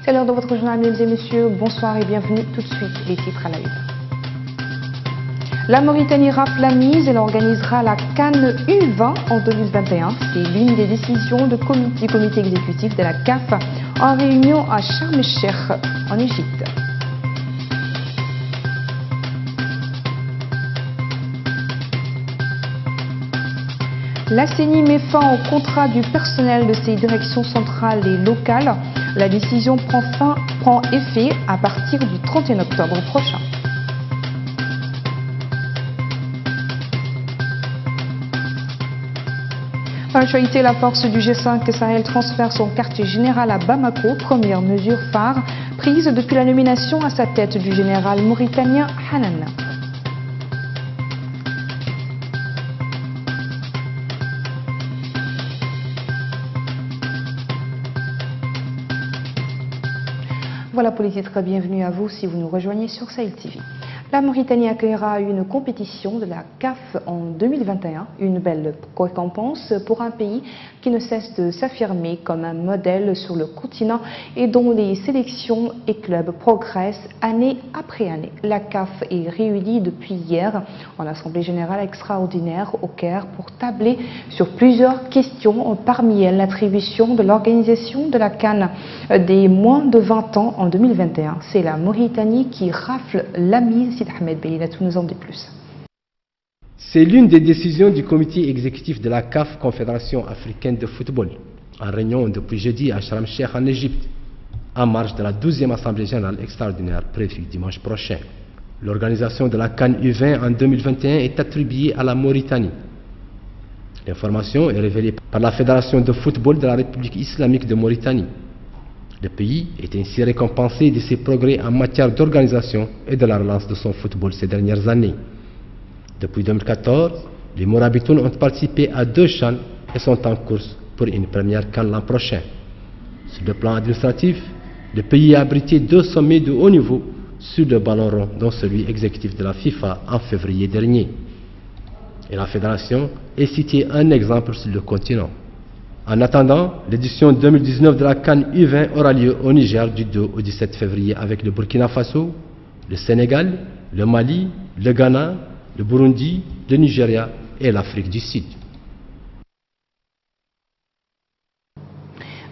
C'est l'heure de votre journal, mesdames et messieurs. Bonsoir et bienvenue. Tout de suite, les titres à la une. La Mauritanie rafle la mise. Elle organisera la CAN U20 en 2021. C'est l'une des décisions du comité exécutif de la CAF en réunion à Sharm el-Sheikh, en Égypte. La CENI met fin au contrat du personnel de ses directions centrales et locales. La décision prend effet à partir du 31 octobre prochain. Dans l'actualité, la force du G5 Sahel transfère son quartier général à Bamako, première mesure phare prise depuis la nomination à sa tête du général mauritanien Hanan. Voilà pour les titres, bienvenue à vous si vous nous rejoignez sur Sahel TV. La Mauritanie accueillera une compétition de la CAF en 2021, une belle récompense pour un pays qui ne cesse de s'affirmer comme un modèle sur le continent et dont les sélections et clubs progressent année après année. La CAF est réunie depuis hier en Assemblée générale extraordinaire au Caire pour tabler sur plusieurs questions, parmi elles l'attribution de l'organisation de la CAN des moins de 20 ans en 2021. C'est la Mauritanie qui rafle la mise. Ahmed Beilatou nous en dit plus. C'est l'une des décisions du comité exécutif de la CAF, Confédération africaine de football, en réunion depuis jeudi à Sharm el-Sheikh en Égypte, en marge de la 12e Assemblée générale extraordinaire prévue dimanche prochain. L'organisation de la CAN U20 en 2021 est attribuée à la Mauritanie. L'information est révélée par la Fédération de football de la République islamique de Mauritanie. Le pays est ainsi récompensé de ses progrès en matière d'organisation et de la relance de son football ces dernières années. Depuis 2014, les Morabitoun ont participé à 2 CHAN et sont en course pour une première CAN l'an prochain. Sur le plan administratif, le pays a abrité 2 sommets de haut niveau sur le ballon rond, dont celui exécutif de la FIFA en février dernier. Et la fédération est citée un exemple sur le continent. En attendant, l'édition 2019 de la CAN U20 aura lieu au Niger du 2 au 17 février avec le Burkina Faso, le Sénégal, le Mali, le Ghana, le Burundi, le Nigeria et l'Afrique du Sud.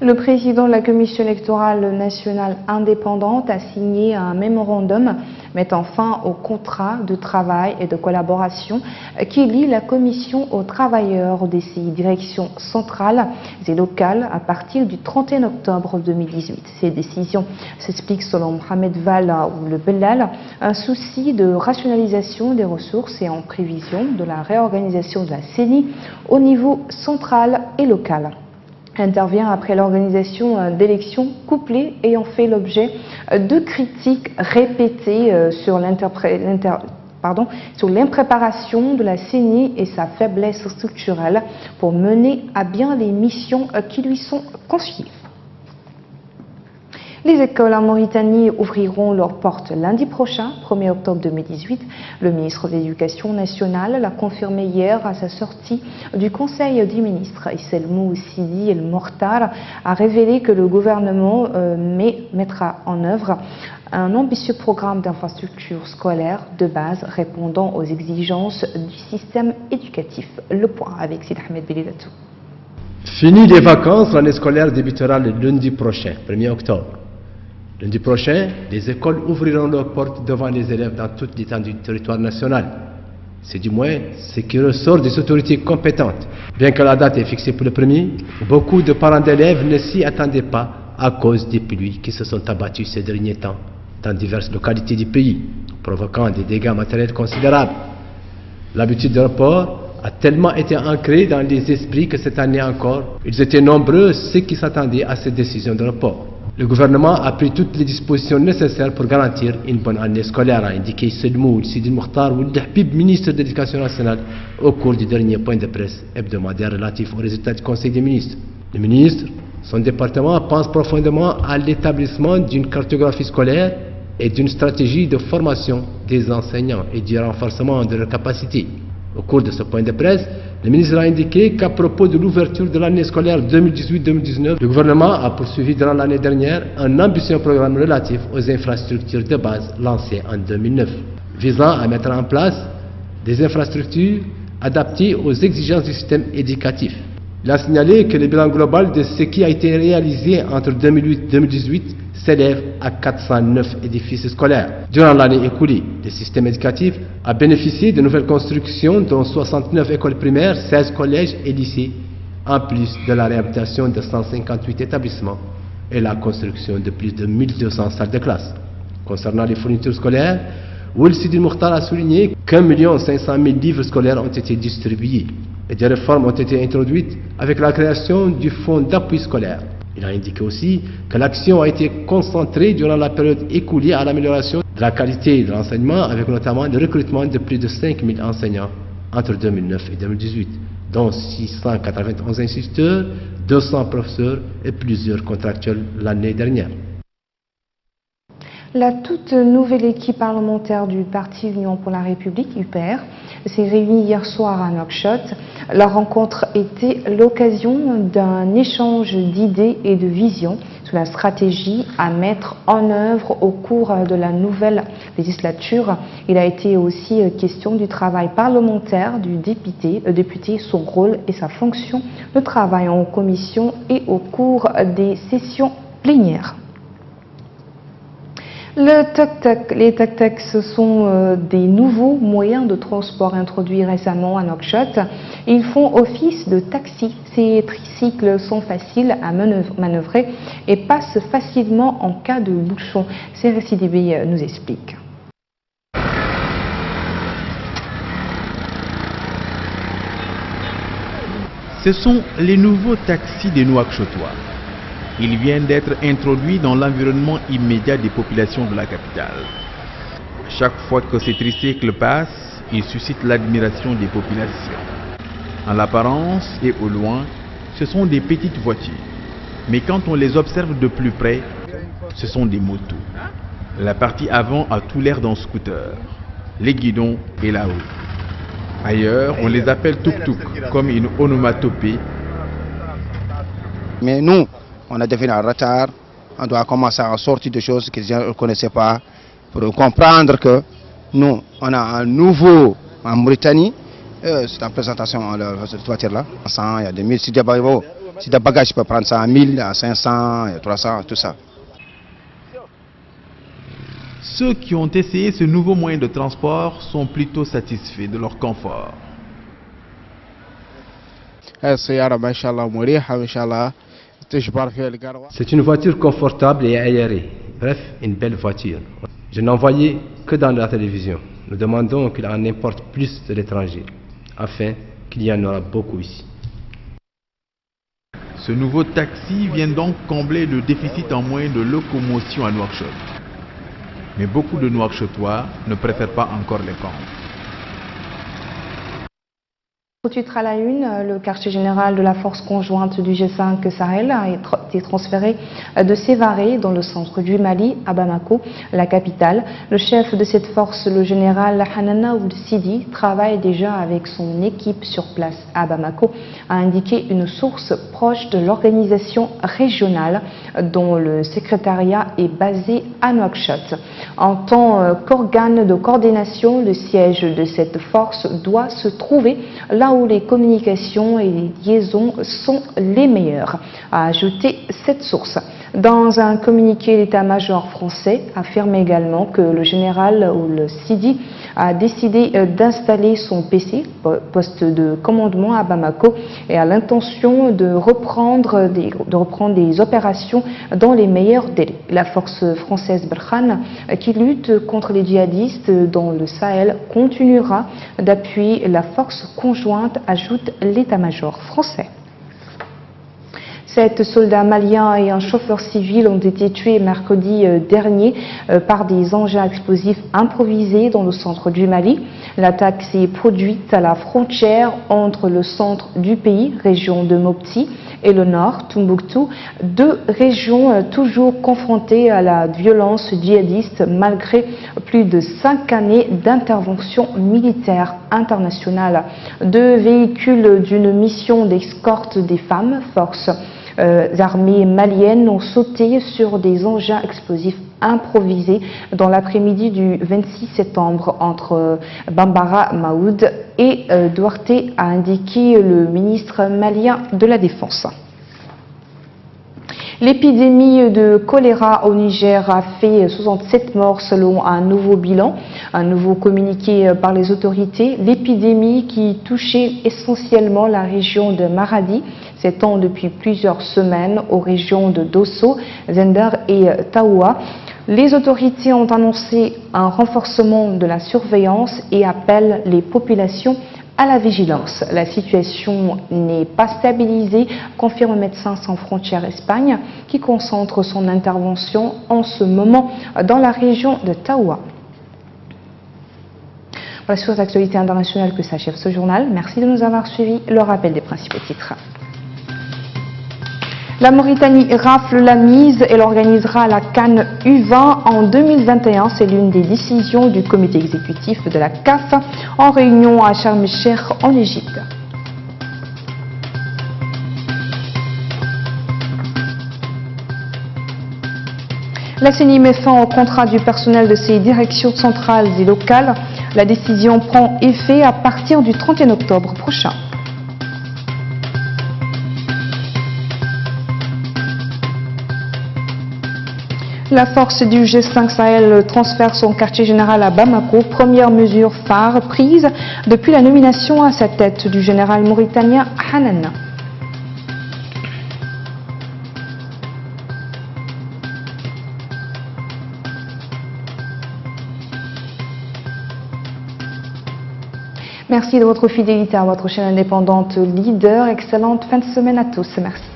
Le président de la Commission électorale nationale indépendante a signé un mémorandum mettant fin au contrat de travail et de collaboration qui lie la Commission aux travailleurs de ses directions centrales et locales à partir du 31 octobre 2018. Ces décisions s'expliquent selon Mohamed Val ou le Bellal, un souci de rationalisation des ressources et en prévision de la réorganisation de la CENI au niveau central et local. Intervient après l'organisation d'élections couplées ayant fait l'objet de critiques répétées sur l'impréparation de la CENI et sa faiblesse structurelle pour mener à bien les missions qui lui sont confiées. Les écoles en Mauritanie ouvriront leurs portes lundi prochain, 1er octobre 2018. Le ministre de l'Éducation nationale l'a confirmé hier à sa sortie du Conseil des ministres. Isselmou Sidi El Mortar a révélé que le gouvernement mettra en œuvre un ambitieux programme d'infrastructures scolaires de base répondant aux exigences du système éducatif. Le point avec Sid Ahmed Belilatou. Fini les vacances, l'année scolaire débutera le lundi prochain, 1er octobre. Lundi prochain, les écoles ouvriront leurs portes devant les élèves dans toute l'étendue du territoire national. C'est du moins ce qui ressort des autorités compétentes. Bien que la date est fixée pour le 1er, beaucoup de parents d'élèves ne s'y attendaient pas à cause des pluies qui se sont abattues ces derniers temps dans diverses localités du pays, provoquant des dégâts matériels considérables. L'habitude de report a tellement été ancrée dans les esprits que cette année encore, ils étaient nombreux ceux qui s'attendaient à cette décision de report. Le gouvernement a pris toutes les dispositions nécessaires pour garantir une bonne année scolaire, a indiqué Selmou Sidi Mokhtar ou Habib, ministre de l'Éducation nationale, au cours du dernier point de presse hebdomadaire relatif aux résultats du Conseil des ministres. Le ministre, son département pense profondément à l'établissement d'une cartographie scolaire et d'une stratégie de formation des enseignants et du renforcement de leurs capacités. Au cours de ce point de presse, Le ministre a indiqué qu'à propos de l'ouverture de l'année scolaire 2018-2019, le gouvernement a poursuivi durant l'année dernière un ambitieux programme relatif aux infrastructures de base lancé en 2009, visant à mettre en place des infrastructures adaptées aux exigences du système éducatif. Il a signalé que le bilan global de ce qui a été réalisé entre 2008 et 2018 s'élève à 409 édifices scolaires. Durant l'année écoulée, le système éducatif a bénéficié de nouvelles constructions, dont 69 écoles primaires, 16 collèges et lycées, en plus de la réhabilitation de 158 établissements et la construction de plus de 1200 salles de classe. Concernant les fournitures scolaires, Ould Sidi Mokhtar a souligné qu'1 500 000 livres scolaires ont été distribués et des réformes ont été introduites avec la création du fonds d'appui scolaire. Il a indiqué aussi que l'action a été concentrée durant la période écoulée à l'amélioration de la qualité de l'enseignement, avec notamment le recrutement de plus de 5 000 enseignants entre 2009 et 2018, dont 691 instituteurs, 200 professeurs et plusieurs contractuels l'année dernière. La toute nouvelle équipe parlementaire du Parti Union pour la République, UPR, s'est réunie hier soir à Nouakchott. La rencontre était l'occasion d'un échange d'idées et de visions sur la stratégie à mettre en œuvre au cours de la nouvelle législature. Il a été aussi question du travail parlementaire du député, son rôle et sa fonction de travail en commission et au cours des sessions plénières. Les tuk-tuk, ce sont des nouveaux moyens de transport introduits récemment à Nouakchott. Ils font office de taxi. Ces tricycles sont faciles à manœuvrer et passent facilement en cas de bouchon. CRCDB nous explique. Ce sont les nouveaux taxis des Nouakchottois. Ils viennent d'être introduits dans l'environnement immédiat des populations de la capitale. Chaque fois que ces tricycles passent, ils suscitent l'admiration des populations. En apparence et au loin, ce sont des petites voitures. Mais quand on les observe de plus près, ce sont des motos. La partie avant a tout l'air d'un scooter. Les guidons et la haut. Ailleurs, on les appelle tuk-tuk, comme une onomatopée. Mais nous, on a devenu en retard, on doit commencer à sortir des choses que les gens ne connaissaient pas pour comprendre que nous, on a un nouveau en Mauritanie, c'est en présentation de cette voiture-là. Il y a des 1000, si des bagages, je peux prendre ça à 1000, à 500, à 300, tout ça. Ceux qui ont essayé ce nouveau moyen de transport sont plutôt satisfaits de leur confort. C'est une voiture confortable et aérée, bref, une belle voiture. Je n'en voyais que dans la télévision. Nous demandons qu'il en importe plus de l'étranger, afin qu'il y en aura beaucoup ici. Ce nouveau taxi vient donc combler le déficit en moyens de locomotion à Nouakchott. Mais beaucoup de Nouakchottois ne préfèrent pas encore les prendre. Au titre à la une, le quartier général de la force conjointe du G5 Sahel a été transféré de Sévaré dans le centre du Mali à Bamako, la capitale. Le chef de cette force, le général Hanana Ould Sidi, travaille déjà avec son équipe sur place à Bamako, a indiqué une source proche de l'organisation régionale dont le secrétariat est basé à Nouakchott. En tant qu'organe de coordination, le siège de cette force doit se trouver là où les communications et les liaisons sont les meilleures, a ajouté cette source. Dans un communiqué, l'état-major français affirme également que le général Ould Sidi a décidé d'installer son PC, poste de commandement à Bamako, et a l'intention de reprendre des opérations dans les meilleurs délais. La force française Barkhane, qui lutte contre les djihadistes dans le Sahel, continuera d'appuyer la force conjointe, ajoute l'état-major français. 7 soldats maliens et un chauffeur civil ont été tués mercredi dernier par des engins explosifs improvisés dans le centre du Mali. L'attaque s'est produite à la frontière entre le centre du pays, région de Mopti, et le nord, Tombouctou, deux régions toujours confrontées à la violence djihadiste malgré plus de 5 années d'intervention militaire internationale. 2 véhicules d'une mission d'escorte des femmes, forces armées maliennes, ont sauté sur des engins explosifs improvisés dans l'après-midi du 26 septembre entre Bambara Maoud et Duarte, a indiqué le ministre malien de la Défense. L'épidémie de choléra au Niger a fait 67 morts selon un nouveau bilan, un nouveau communiqué par les autorités. L'épidémie qui touchait essentiellement la région de Maradi s'étend depuis plusieurs semaines aux régions de Dosso, Zender et Taoua. Les autorités ont annoncé un renforcement de la surveillance et appellent les populations à la vigilance. La situation n'est pas stabilisée, confirme Médecins sans frontières Espagne, qui concentre son intervention en ce moment dans la région de Taoua. Voilà sur les actualités internationales que s'achève ce journal. Merci de nous avoir suivis. Le rappel des principaux titres. La Mauritanie rafle la mise. Elle organisera la CAN U20 en 2021. C'est l'une des décisions du comité exécutif de la CAF en réunion à Sharm el-Sheikh en Égypte. La CENI met fin au contrat du personnel de ses directions centrales et locales. La décision prend effet à partir du 31 octobre prochain. La force du G5 Sahel transfère son quartier général à Bamako, première mesure phare prise depuis la nomination à sa tête du général mauritanien Hanan. Merci de votre fidélité à votre chaîne indépendante Leader. Excellente fin de semaine à tous. Merci.